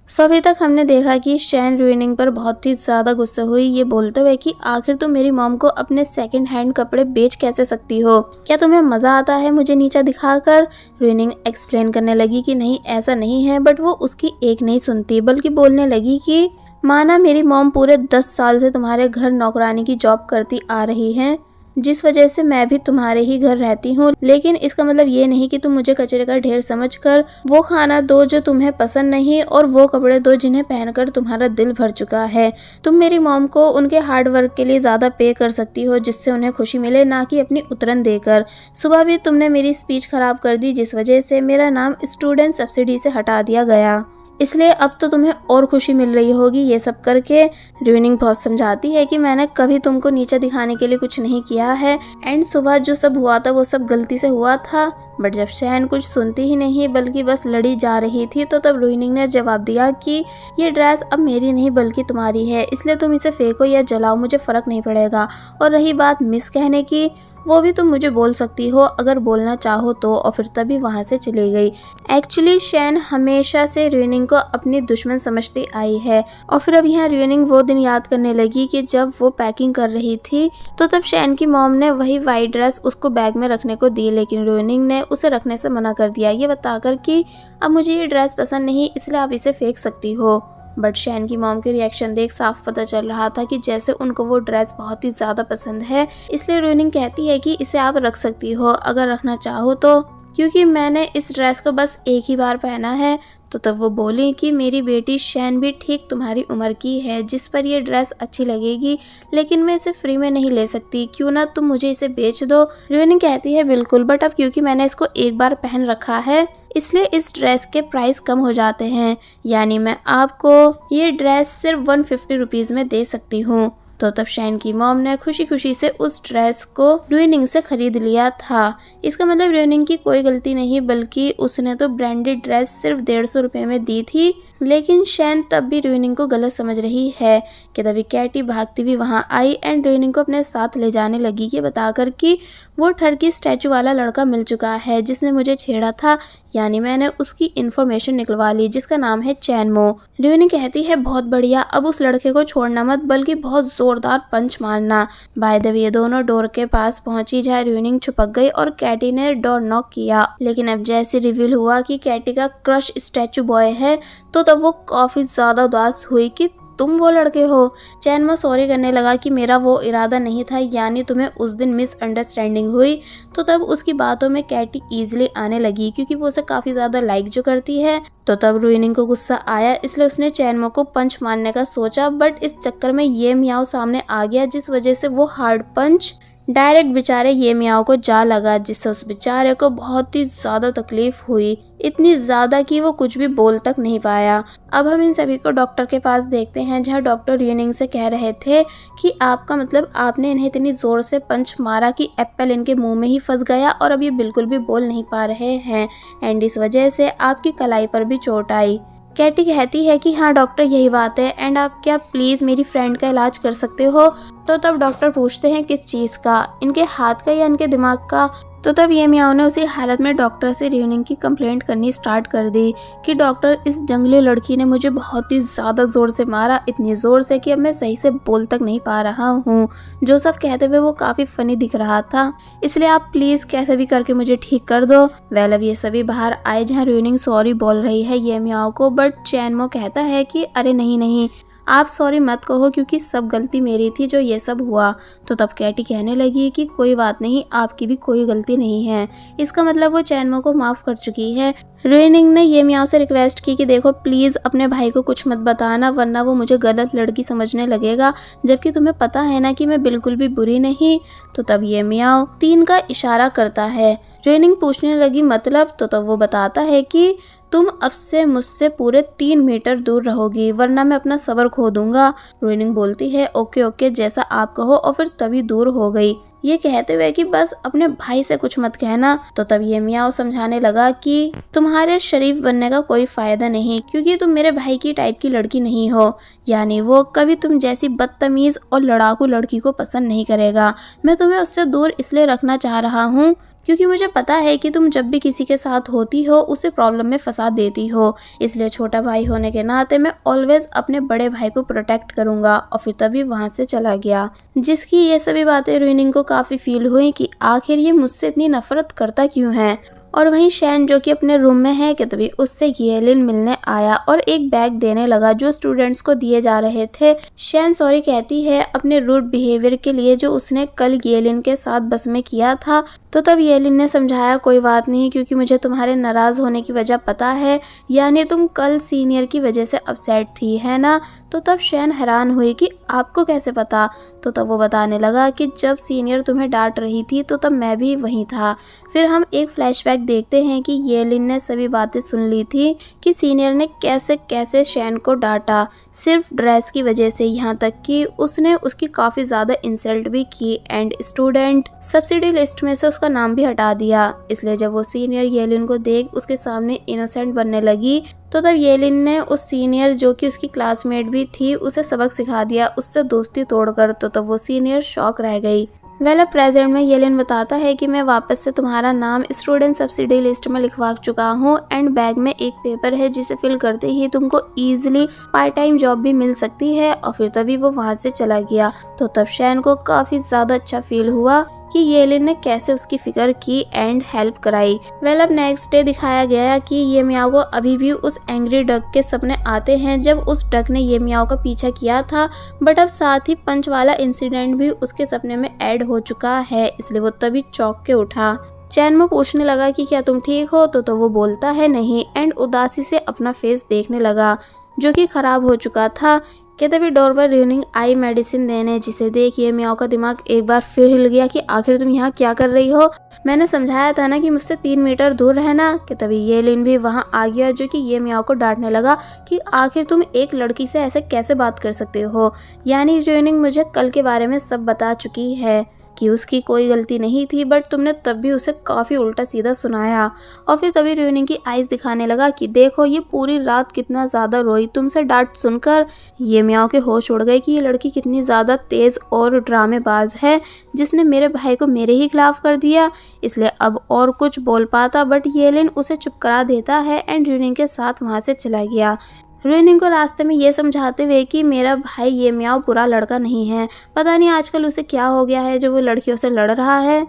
सो अभी तक हमने देखा कि शैन रूइनिंग पर बहुत ही ज़्यादा गुस्सा हुई, ये बोलते हुए कि आखिर तुम मेरी मॉम को अपने सेकंड हैंड कपड़े बेच कैसे सकती हो, क्या तुम्हें मज़ा आता है मुझे नीचा दिखाकर। रूइनिंग एक्सप्लेन करने लगी कि नहीं ऐसा नहीं है, बट वो उसकी एक नहीं सुनती बल्कि बोलने लगी कि माना मेरी मॉम पूरे 10 साल से तुम्हारे घर नौकरानी की जॉब करती आ रही हैं, जिस वजह से मैं भी तुम्हारे ही घर रहती हूँ, लेकिन इसका मतलब ये नहीं कि तुम मुझे कचरे का ढेर समझकर वो खाना दो जो तुम्हें पसंद नहीं और वो कपड़े दो जिन्हें पहनकर तुम्हारा दिल भर चुका है। तुम मेरी मॉम को उनके हार्ड वर्क के लिए ज़्यादा पे कर सकती हो जिससे उन्हें खुशी मिले, ना कि अपनी उतरन देकर। सुबह भी तुमने मेरी स्पीच खराब कर दी जिस वजह से मेरा नाम स्टूडेंट सब्सिडी से हटा दिया गया, इसलिए अब तो तुम्हें और खुशी मिल रही होगी ये सब करके। रूइनिंग बहुत समझाती है कि मैंने कभी तुमको नीचा दिखाने के लिए कुछ नहीं किया है, एंड सुबह जो सब हुआ था वो सब गलती से हुआ था। बट जब शैन कुछ सुनती ही नहीं बल्कि बस लड़ी जा रही थी, तो तब रूइनिंग ने जवाब दिया कि ये ड्रेस अब मेरी नहीं बल्कि तुम्हारी है, इसलिए तुम इसे फेंको या जलाओ मुझे फ़र्क नहीं पड़ेगा। और रही बात मिस कहने की, वो भी तुम मुझे बोल सकती हो अगर बोलना चाहो तो। और फिर तभी वहाँ से चली गई। एक्चुअली शैन हमेशा से रूइनिंग को अपनी दुश्मन समझती आई है। और फिर अब यहाँ रूइनिंग वो दिन याद करने लगी कि जब वो पैकिंग कर रही थी तो तब शैन की मॉम ने वही वाइट ड्रेस उसको बैग में रखने को दी, लेकिन रूइनिंग ने उसे रखने से मना कर दिया, ये बताकर कि अब मुझे ये ड्रेस पसंद नहीं इसलिए आप इसे फेंक सकती हो। बट शैन की मॉम के रिएक्शन देख साफ पता चल रहा था कि जैसे उनको वो ड्रेस बहुत ही ज़्यादा पसंद है, इसलिए रूइनिंग कहती है कि इसे आप रख सकती हो अगर रखना चाहो तो, क्योंकि मैंने इस ड्रेस को बस एक ही बार पहना है। तो तब वो बोली कि मेरी बेटी शैन भी ठीक तुम्हारी उम्र की है जिस पर ये ड्रेस अच्छी लगेगी, लेकिन मैं इसे फ्री में नहीं ले सकती, क्यों ना तुम मुझे इसे बेच दो। रूइनिंग कहती है बिल्कुल, बट अब क्योंकि मैंने इसको एक बार पहन रखा है इसलिए इस ड्रेस के प्राइस कम हो जाते हैं, यानी मैं आपको ये ड्रेस सिर्फ 150 रुपीज़ में दे सकती हूँ। तो तब शैन की मॉम ने खुशी खुशी से उस ड्रेस को रूइनिंग से खरीद लिया था। इसका मतलब रूइनिंग की कोई गलती नहीं बल्कि उसने तो ब्रांडेड ड्रेस सिर्फ 150 रुपये में दी थी, लेकिन शैन तब भी रूइनिंग को गलत समझ रही है कि तभी कैटी भागती हुई वहाँ आई एंड रूइनिंग को अपने साथ ले जाने लगी, ये बताकर कि वो ठरकी स्टैचू वाला लड़का मिल चुका है जिसने मुझे छेड़ा था, यानी मैंने उसकी इन्फॉर्मेशन निकलवा ली जिसका नाम है चैनमो। रूइनिंग कहती है बहुत बढ़िया, अब उस लड़के को छोड़ना मत बल्कि बहुत जोरदार पंच मारना। बाय द वे ये दोनों डोर के पास पहुंची जहाँ रूइनिंग छुपक गई और कैटी ने डोर नॉक किया, लेकिन अब जैसे रिवील हुआ कि कैटी का क्रश स्टैचू बॉय है तो तब वो काफी ज्यादा उदास हुई कि तुम वो लड़के हो। चैनमो सॉरी करने लगा कि मेरा वो इरादा नहीं था, यानी तुम्हें उस दिन मिसअंडरस्टैंडिंग हुई। तो तब उसकी बातों में कैटी इजीली आने लगी क्योंकि वो उसे काफ़ी ज़्यादा लाइक जो करती है। तो तब रूइनिंग को गुस्सा आया इसलिए उसने चैनमो को पंच मारने का सोचा, बट इस चक्कर में ये मियाओ सामने आ गया जिस वजह से वो हार्ड पंच डायरेक्ट बेचारे ये मियाओ को जा लगा, जिससे उस बेचारे को बहुत ही ज़्यादा तकलीफ हुई, इतनी ज़्यादा कि वो कुछ भी बोल तक नहीं पाया। अब हम इन सभी को डॉक्टर के पास देखते हैं जहाँ डॉक्टर रूइनिंग से कह रहे थे कि आपका मतलब आपने इन्हें इतनी ज़ोर से पंच मारा कि एप्पल इनके मुंह में ही फंस गया और अब ये बिल्कुल भी बोल नहीं पा रहे हैं, एंड इस वजह से आपकी कलाई पर भी चोट आई। कैटी कहती है कि हाँ डॉक्टर यही बात है, एंड आप क्या प्लीज़ मेरी फ्रेंड का इलाज कर सकते हो। तो तब डॉक्टर पूछते हैं किस चीज़ का, इनके हाथ का या इनके दिमाग का। तो तब ये मियाओ ने उसी हालत में डॉक्टर से रूइनिंग की कंप्लेंट करनी स्टार्ट कर दी कि डॉक्टर इस जंगली लड़की ने मुझे बहुत ही ज़्यादा ज़ोर से मारा, इतनी ज़ोर से कि अब मैं सही से बोल तक नहीं पा रहा हूँ। जो सब कहते हुए वो काफ़ी फ़नी दिख रहा था, इसलिए आप प्लीज़ कैसे भी करके मुझे ठीक कर दो। वेल अब ये सभी बाहर आए जहाँ रूइनिंग सॉरी बोल रही है ये मियाओ को, बट चैनमो कहता है कि अरे नहीं नहीं आप सॉरी मत कहो क्योंकि सब गलती मेरी थी जो ये सब हुआ। तो तब कैटी कहने लगी कि कोई बात नहीं, आपकी भी कोई गलती नहीं है, इसका मतलब वो चैनमो को माफ़ कर चुकी है। रूइनिंग ने ये मियाओ से रिक्वेस्ट की कि देखो प्लीज़ अपने भाई को कुछ मत बताना वरना वो मुझे गलत लड़की समझने लगेगा, जबकि तुम्हें पता है ना कि मैं बिल्कुल भी बुरी नहीं। तो तब ये मियाओ 3 का इशारा करता है। रूइनिंग पूछने लगी मतलब, तो तब वो बताता है कि तुम अब से मुझसे पूरे 3 मीटर दूर रहोगी वरना मैं अपना सब्र खो दूंगा। रूइनिंग बोलती है ओके ओके जैसा आप कहो, और फिर तभी दूर हो गई, ये कहते हुए कि बस अपने भाई से कुछ मत कहना। तो तब ये मियाओ समझाने लगा कि तुम्हारे शरीफ बनने का कोई फायदा नहीं क्योंकि तुम मेरे भाई की टाइप की लड़की नहीं हो, यानी वो कभी तुम जैसी बदतमीज और लड़ाकू लड़की को पसंद नहीं करेगा। मैं तुम्हें उससे दूर इसलिए रखना चाह रहा हूँ क्योंकि मुझे पता है कि तुम जब भी किसी के साथ होती हो उसे प्रॉब्लम में फंसा देती हो, इसलिए छोटा भाई होने के नाते मैं ऑलवेज अपने बड़े भाई को प्रोटेक्ट करूंगा। और फिर तभी वहां से चला गया, जिसकी ये सभी बातें रुइनिंग को काफी फील हुई कि आखिर ये मुझसे इतनी नफरत करता क्यों है। और वहीं शैन जो कि अपने रूम में है कि तभी उससे येलिन मिलने आया और एक बैग देने लगा जो स्टूडेंट्स को दिए जा रहे थे। शैन सॉरी कहती है अपने रूड बिहेवियर के लिए जो उसने कल येलिन के साथ बस में किया था। तो तब येलिन ने समझाया कोई बात नहीं, क्योंकि मुझे तुम्हारे नाराज होने की वजह पता है, यानी तुम कल सीनियर की वजह से अपसेट थी, है ना। तो तब शैन हैरान हुई कि आपको कैसे पता। तो तब वो बताने लगा कि जब सीनियर तुम्हें डांट रही थी तो तब मैं भी वहीं था। फिर हम एक फ्लैशबैक देखते हैं कि येलिन ने सभी बातें सुन ली थी कि सीनियर ने कैसे कैसे शैन को डांटा, सिर्फ ड्रेस की वजह से, यहाँ तक कि उसने उसकी काफ़ी ज़्यादा इंसल्ट भी की एंड स्टूडेंट सब्सिडी लिस्ट में से उसका नाम भी हटा दिया। इसलिए जब वो सीनियर येलिन को देख उसके सामने इनोसेंट बनने लगी तो तब येलिन ने उस सीनियर जो कि उसकी क्लासमेट भी थी उसे सबक सिखा दिया, उससे दोस्ती तोड़कर। तो तब वो सीनियर शॉक रह गई। वेल प्रेजेंट में येलिन बताता है कि मैं वापस से तुम्हारा नाम स्टूडेंट सब्सिडी लिस्ट में लिखवा चुका हूँ एंड बैग में एक पेपर है जिसे फिल करते ही तुमको इजीली पार्ट टाइम जॉब भी मिल सकती है। और फिर तभी वो वहाँ से चला गया। तो तब शैन को काफी ज्यादा अच्छा फील हुआ कि येलिन ने कैसे उसकी फिक्र की एंड हेल्प कराई। वेल अब नेक्स्ट डे दिखाया गया कि ये मियाओ को अभी भी उस एंग्री डक के सपने आते हैं जब उस डक ने ये मियाओ का पीछा किया था, बट अब साथ ही पंच वाला इंसिडेंट भी उसके सपने में ऐड हो चुका है, इसलिए वो तभी चौंक के उठा। चैन में पूछने लगा कि क्या तुम ठीक हो, तो वो बोलता है नहीं एंड उदासी से अपना फेस देखने लगा जो कि खराब हो चुका था। कि तभी डोर पर रुइनिंग आई मेडिसिन देने, जिसे देख ये मियाओ का दिमाग एक बार फिर हिल गया कि आखिर तुम यहाँ क्या कर रही हो, मैंने समझाया था ना कि मुझसे 3 मीटर दूर रहना। कि तभी येलिन भी वहाँ आ गया जो कि ये मियाओ को डांटने लगा कि आखिर तुम एक लड़की से ऐसे कैसे बात कर सकते हो, यानी रुइनिंग मुझे कल के बारे में सब बता चुकी है कि उसकी कोई गलती नहीं थी, बट तुमने तब भी उसे काफ़ी उल्टा सीधा सुनाया। और फिर तभी रुइनिंग की आइज़ दिखाने लगा कि देखो ये पूरी रात कितना ज़्यादा रोई तुमसे डांट सुनकर। ये मियाओ के होश उड़ गए कि ये लड़की कितनी ज़्यादा तेज़ और ड्रामेबाज है, जिसने मेरे भाई को मेरे ही खिलाफ कर दिया। इसलिए अब और कुछ बोल पाता, बट येलिन उसे चुप करा देता है एंड रुइनिंग के साथ वहाँ से चला गया। रुइनिंग को रास्ते में ये समझाते हुए कि मेरा भाई ये मियाओ बुरा लड़का नहीं है, पता नहीं आजकल उसे क्या हो गया है जो वो लड़कियों से लड़ रहा है,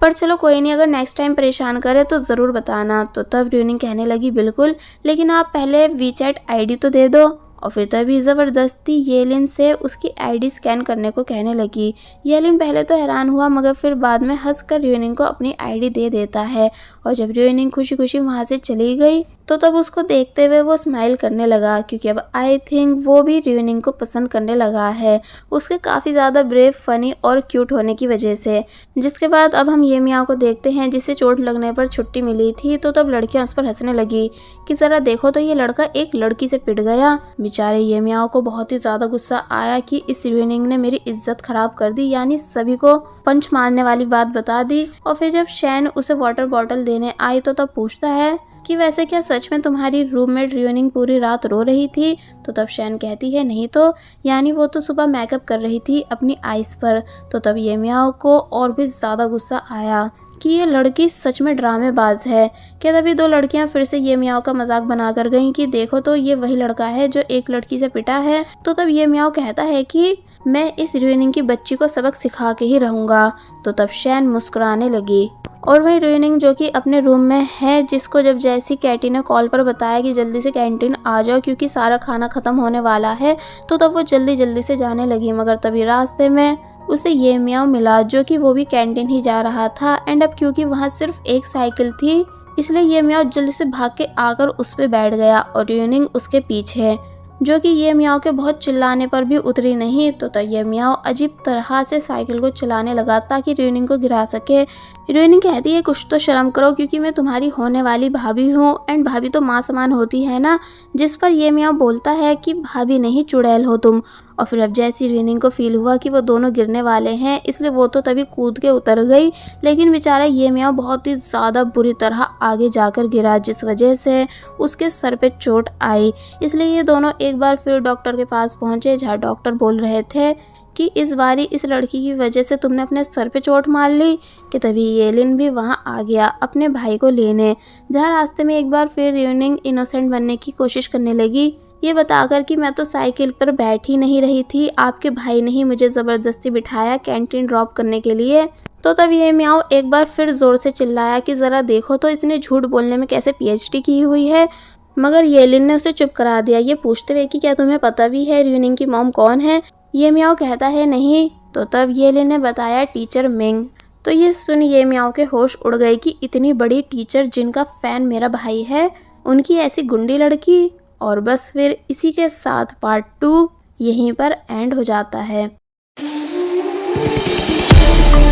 पर चलो कोई नहीं, अगर नेक्स्ट टाइम परेशान करे तो ज़रूर बताना। तो तब रुइनिंग कहने लगी बिल्कुल, लेकिन आप पहले वीचैट आईडी तो दे दो। और फिर तभी ज़बरदस्ती येलिन से उसकी आईडी स्कैन करने को कहने लगी। येलिन पहले तो हैरान हुआ, मगर फिर बाद में हंसकर रुइनिंग को अपनी आईडी दे देता है। और जब रुइनिंग खुशी खुशी वहाँ से चली गई तो तब उसको देखते हुए वो स्माइल करने लगा, क्योंकि अब आई थिंक वो भी रुइनिंग को पसंद करने लगा है उसके काफ़ी ज़्यादा ब्रेव, फनी और क्यूट होने की वजह से। जिसके बाद अब हम ये मियाओ को देखते हैं जिसे चोट लगने पर छुट्टी मिली थी। तो तब लड़कियां उस पर हंसने लगी कि ज़रा देखो तो ये लड़का एक लड़की से पिट गया। बेचारे ये मियाओ को बहुत ही ज़्यादा गुस्सा आया कि इस रुइनिंग ने मेरी इज्जत खराब कर दी, यानी सभी को पंच मारने वाली बात बता दी। और फिर जब शैन उसे वाटर बॉटल देने आई तो तब पूछता है कि वैसे क्या सच में तुम्हारी रूममेट रुइनिंग पूरी रात रो रही थी। तो तब शैन कहती है नहीं तो, यानी वो तो सुबह मेकअप कर रही थी अपनी आईज पर। तो तब ये मियाओ को और भी ज़्यादा गुस्सा आया कि ये लड़की सच में ड्रामेबाज है। कि तभी 2 लड़कियां फिर से ये मियाओ का मजाक बना कर गईं कि देखो तो ये वही लड़का है जो एक लड़की से पिटा है। तो तब ये मियाओ कहता है कि मैं इस रुइनिंग की बच्ची को सबक सिखा के ही रहूँगा। तो तब शैन मुस्कुराने लगी। और वही रुइनिंग जो कि अपने रूम में है, जिसको जब जैसी कैटी ने कॉल पर बताया कि जल्दी से कैंटीन आ जाओ क्योंकि सारा खाना ख़त्म होने वाला है, तो तब वो जल्दी जल्दी से जाने लगी। मगर तभी रास्ते में उसे ये मियाओ मिला जो कि वो भी कैंटीन ही जा रहा था एंड अब क्योंकि वहाँ सिर्फ एक साइकिल थी इसलिए ये मियाओ जल्दी से भाग के आकर उस पर बैठ गया और रुइनिंग उसके पीछे, जो कि ये मियाओ के बहुत चिल्लाने पर भी उतरी नहीं। तो ये मियाओ अजीब तरह से साइकिल को चलाने लगा ताकि रुइनिंग को गिरा सके। रुइनिंग कहती है कुछ तो शर्म करो क्योंकि मैं तुम्हारी होने वाली भाभी हूँ एंड भाभी तो माँ समान होती है ना। जिस पर ये मियाओ बोलता है कि भाभी नहीं चुड़ैल हो तुम। और फिर अब जैसी रिनिंग को फील हुआ कि वो दोनों गिरने वाले हैं, इसलिए वो तो तभी कूद के उतर गई, लेकिन बेचारा ये मियाँ बहुत ही ज़्यादा बुरी तरह आगे जाकर गिरा, जिस वजह से उसके सर पे चोट आई। इसलिए ये दोनों एक बार फिर डॉक्टर के पास पहुँचे, जहाँ डॉक्टर बोल रहे थे कि इस बारी इस लड़की की वजह से तुमने अपने सर पे चोट मार ली। कि तभी येलिन भी वहाँ आ गया अपने भाई को लेने, जहाँ रास्ते में एक बार फिर रिनिंग इनोसेंट बनने की कोशिश करने लगी, ये बताकर कि मैं तो साइकिल पर बैठ ही नहीं रही थी, आपके भाई ने ही मुझे ज़बरदस्ती बिठाया कैंटीन ड्रॉप करने के लिए। तो तब ये म्याऊ एक बार फिर ज़ोर से चिल्लाया कि ज़रा देखो तो इसने झूठ बोलने में कैसे PhD की हुई है। मगर येलिन ने उसे चुप करा दिया, ये पूछते हुए कि क्या तुम्हें पता भी है रिनिंग की मॉम कौन है। ये म्याऊ कहता है नहीं। तो तब येलिन ने बताया टीचर मिंग। तो ये सुन ये म्याऊ के होश उड़ गए कि इतनी बड़ी टीचर जिनका फ़ैन मेरा भाई है, उनकी ऐसी गुंडी लड़की। और बस फिर इसी के साथ पार्ट 2 यहीं पर एंड हो जाता है।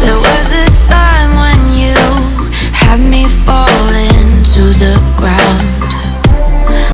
There was a time when you had me falling to the ground.